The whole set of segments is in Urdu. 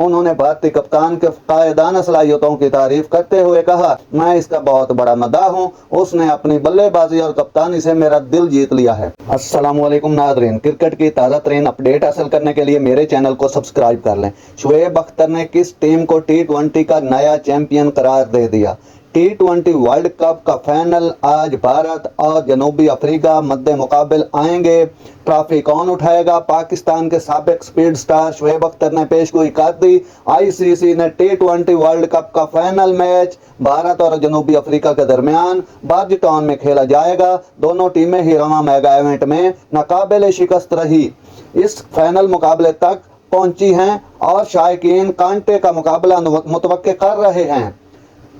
انہوں نے بھارتی کپتان کے قائدانہ صلاحیتوں کی تعریف کرتے ہوئے کہا، میں اس کا بہت بڑا مداح ہوں، اس نے اپنی بلے بازی اور کپتانی سے میرا دل جیت لیا ہے۔ السلام علیکم ناظرین، کرکٹ کی تازہ ترین اپڈیٹ حاصل کرنے کے لیے میرے چینل کو سبسکرائب کر لیں۔ شعیب اختر نے کس ٹیم کو T20 کا نیا چیمپئن قرار دے دیا؟ T20 ورلڈ کپ کا فائنل آج بھارت اور جنوبی افریقہ مد مقابل آئیں گے۔ ٹرافی کون اٹھائے گا؟ پاکستان کے سابق سپیڈ سٹار شعیب اختر نے پیش گوئی کر دی۔ ICC نے T20 ورلڈ کپ کا فائنل میچ بھارت اور جنوبی افریقہ کے درمیان برج ٹاؤن میں کھیلا جائے گا۔ دونوں ٹیمیں ہی رواں میگا ایونٹ میں ناقابل شکست رہی اس فائنل مقابلے تک پہنچی ہیں اور شائقین کانٹے کا مقابلہ متوقع کر رہے ہیں۔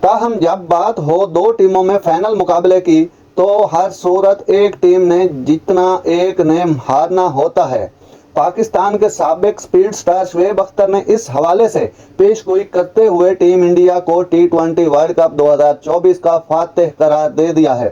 تاہم جب بات ہو دو ٹیموں میں فائنل مقابلے کی تو ہر صورت ایک ٹیم نے جیتنا ایک نے ہارنا ہوتا ہے۔ پاکستان کے سابق سپیڈ سٹار شعیب اختر نے اس حوالے سے پیش گوئی کرتے ہوئے ٹیم انڈیا کو T20 ورلڈ کپ 2024 کا فاتح قرار دے دیا ہے۔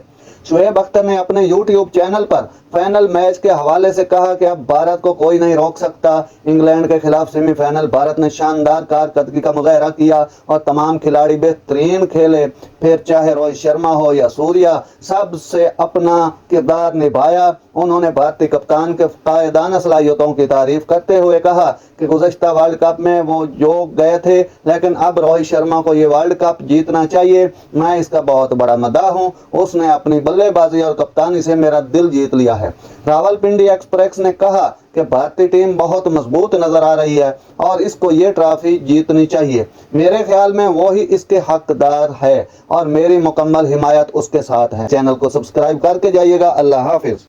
شعیب اختر نے اپنے YouTube چینل پر فائنل میچ کے حوالے سے کہا کہ اب بھارت کو کوئی نہیں روک سکتا۔ انگلینڈ کے خلاف سیمی فائنل بھارت نے شاندار کارکردگی کا مظاہرہ کیا اور تمام کھلاڑی بہترین کھیلے، پھر چاہے روہت شرما ہو یا سوریا، سب سے اپنا کردار نبھایا۔ انہوں نے بھارتی کپتان کے قائدانہ صلاحیتوں کی تعریف کرتے ہوئے کہا کہ گزشتہ ورلڈ کپ میں وہ جو گئے تھے، لیکن اب روہت شرما کو یہ ورلڈ کپ جیتنا چاہیے۔ میں اس کا بہت بڑا مداح ہوں، اس نے اپنی بلے بازی اور کپتانی سے میرا دل جیت لیا ہے۔ راولپنڈی ایکسپریس نے کہا کہ بھارتی ٹیم بہت مضبوط نظر آ رہی ہے اور اس کو یہ ٹرافی جیتنی چاہیے۔ میرے خیال میں وہی اس کے حقدار ہے اور میری مکمل حمایت اس کے ساتھ ہے۔ چینل کو سبسکرائب کر کے جائیے گا۔ اللہ حافظ۔